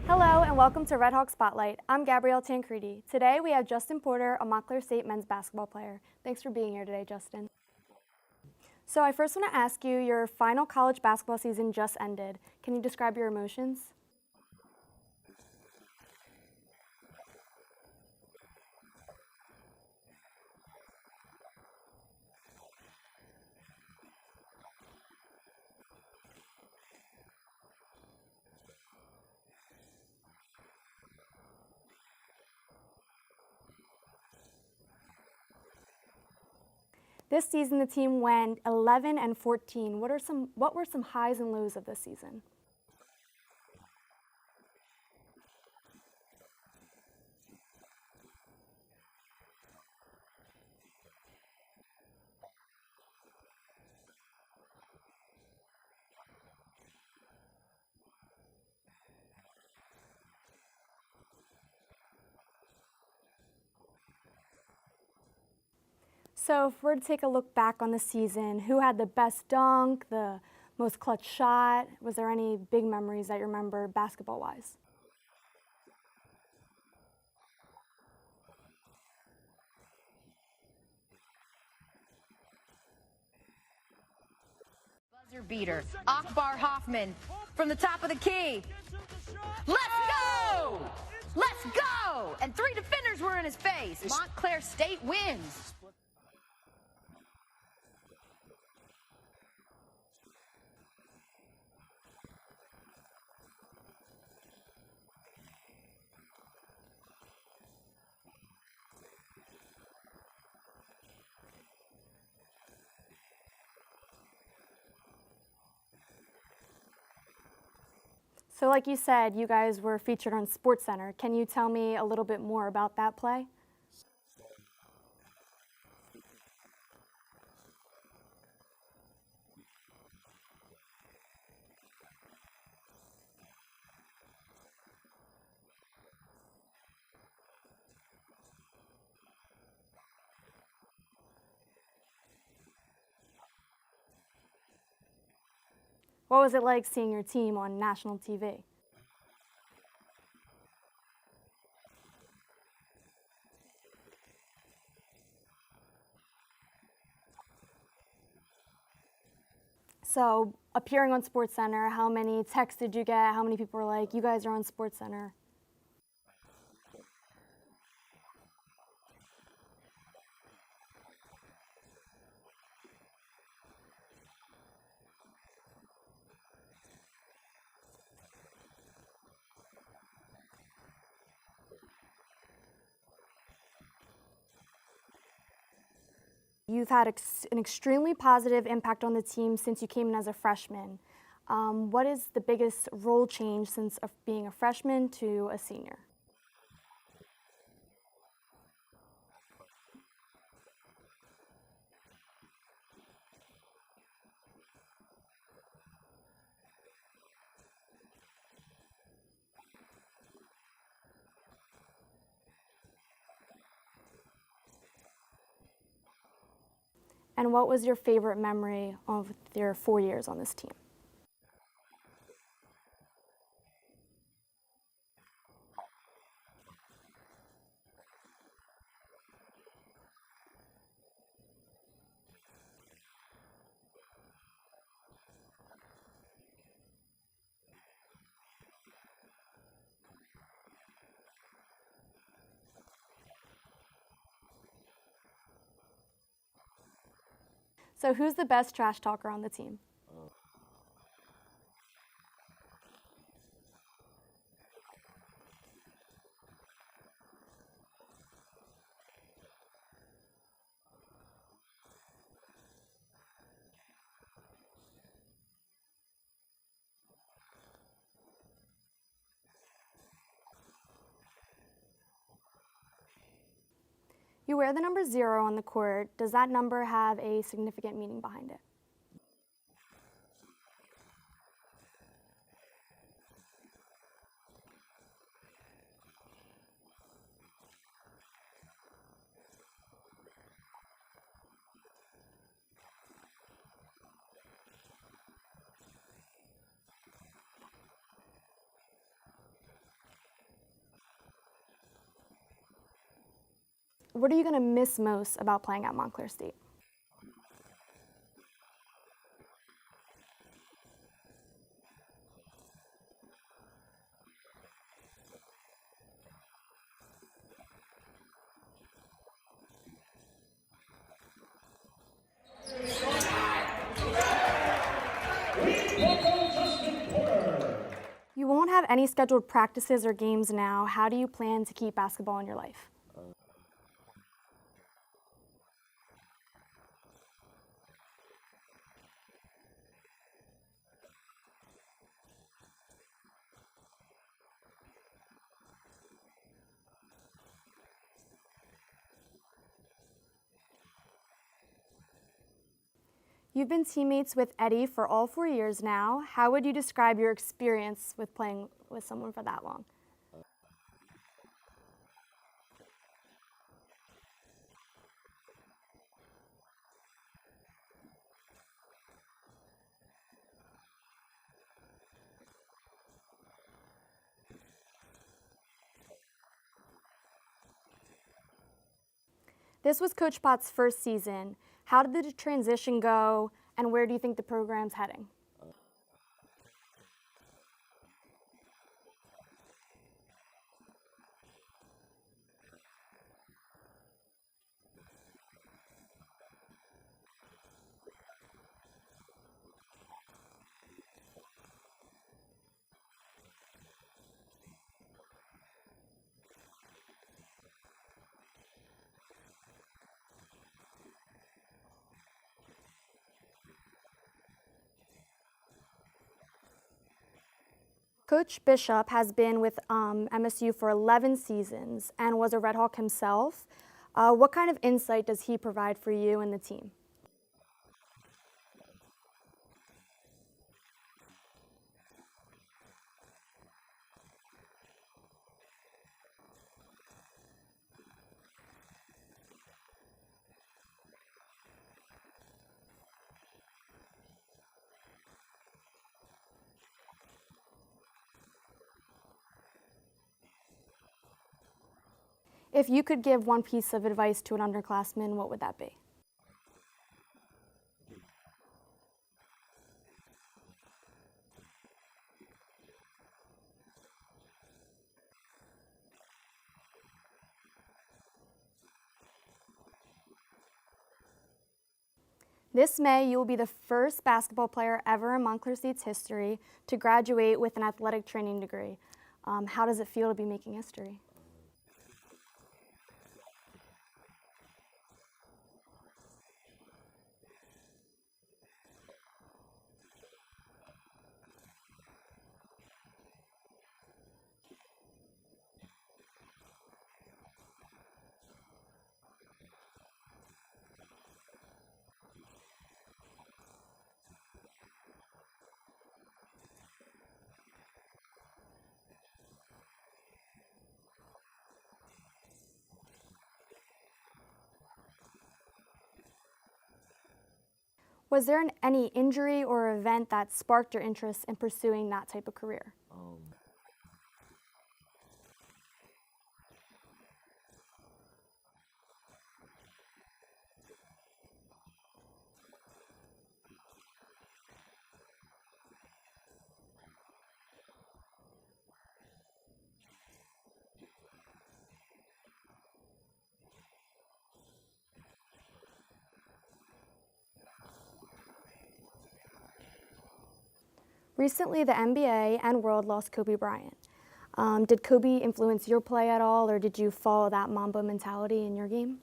Hello and welcome to Red Hawk Spotlight. I'm Gabrielle Tancredi. Today we have Justin Porter, a Montclair State men's basketball player. Thanks for being here today, Justin. So I first want to ask you, your final college basketball season just ended. Can you describe your emotions? This season, the team went 11-14. What were some highs and lows of this season? So if we're to take a look back on the season, who had the best dunk, the most clutch shot? Was there any big memories that you remember basketball-wise? Buzzer beater, Akbar Hoffman from the top of the key. Let's go! Let's go! And 3 defenders were in his face. Montclair State wins. So like you said, you guys were featured on SportsCenter. Can you tell me a little bit more about that play? What was it like seeing your team on national TV? So appearing on SportsCenter, how many texts did you get? How many people were like, you guys are on SportsCenter? You've had an extremely positive impact on the team since you came in as a freshman. What is the biggest role change since being a freshman to a senior? And what was your favorite memory of your 4 years on this team? So who's the best trash talker on the team? You wear the number 0 on the court. Does that number have a significant meaning behind it? What are you going to miss most about playing at Montclair State? You won't have any scheduled practices or games now. How do you plan to keep basketball in your life? You've been teammates with Eddie for all 4 years now. How would you describe your experience with playing with someone for that long? This was Coach Potts' first season. How did the transition go, and where do you think the program's heading? Coach Bishop has been with MSU for 11 seasons and was a Red Hawk himself. What kind of insight does he provide for you and the team? If you could give one piece of advice to an underclassman, what would that be? This May, you will be the first basketball player ever in Montclair State's history to graduate with an athletic training degree. How does it feel to be making history? Was there any injury or event that sparked your interest in pursuing that type of career? Recently, the NBA and world lost Kobe Bryant. Did Kobe influence your play at all, or did you follow that Mamba mentality in your game?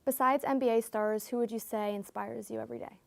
Besides NBA stars, who would you say inspires you every day?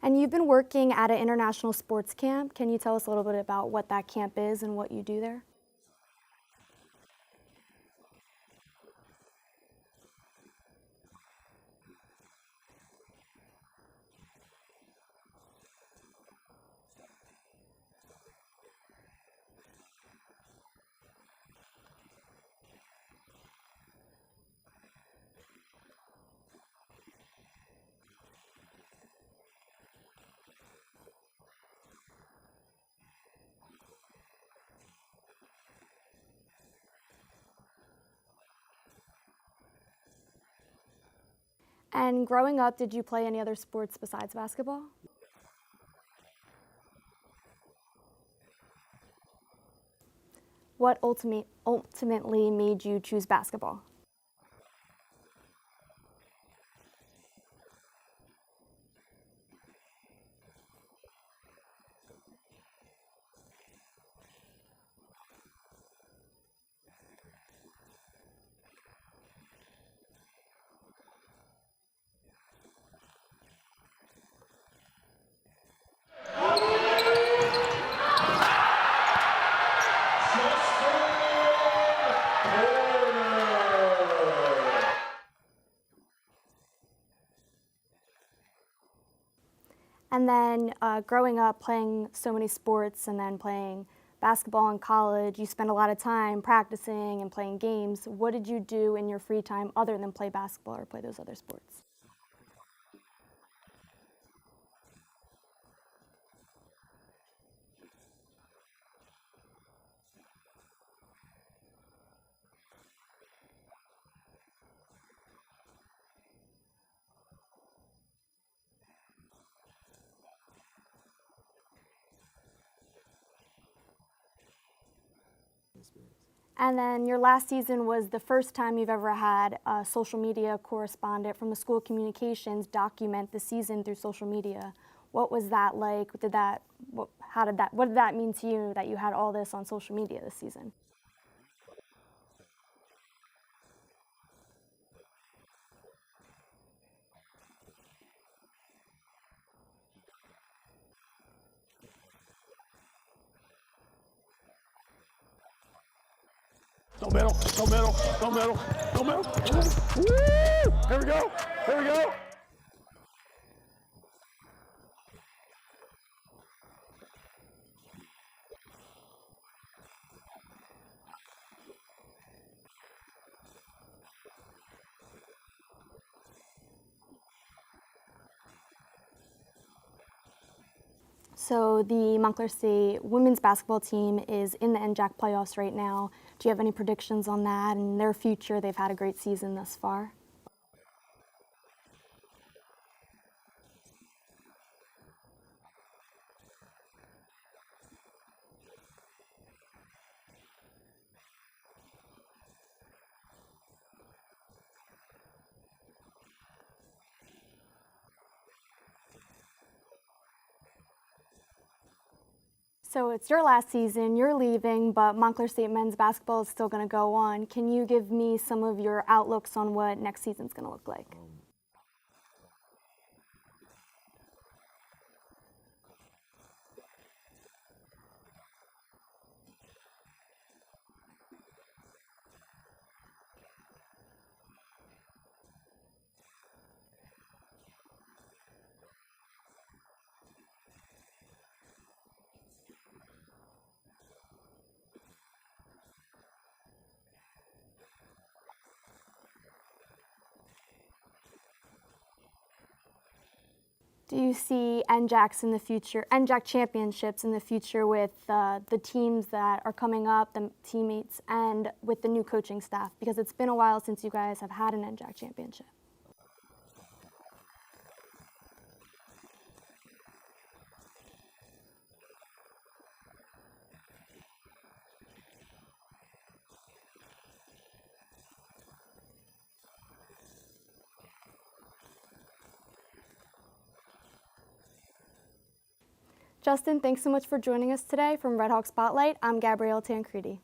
And you've been working at an international sports camp. Can you tell us a little bit about what that camp is and what you do there? And growing up, did you play any other sports besides basketball? What ultimately made you choose basketball? And then growing up playing so many sports and then playing basketball in college, you spent a lot of time practicing and playing games. What did you do in your free time other than play basketball or play those other sports? And then your last season was the first time you've ever had a social media correspondent from the school communications document the season through social media. What was that like? What did that mean to you that you had all this on social media this season? Go middle, go middle, go middle, go middle. Woo! Here we go, here we go. So the Montclair State women's basketball team is in the NJAC playoffs right now. Do you have any predictions on that and their future? They've had a great season thus far. So it's your last season, you're leaving, but Montclair State men's basketball is still going to go on. Can you give me some of your outlooks on what next season's going to look like? Do you see NJACs in the future, NJAC championships in the future with the teams that are coming up, the teammates, and with the new coaching staff? Because it's been a while since you guys have had an NJAC championship. Justin, thanks so much for joining us today from Red Hawk Spotlight. I'm Gabrielle Tancredi.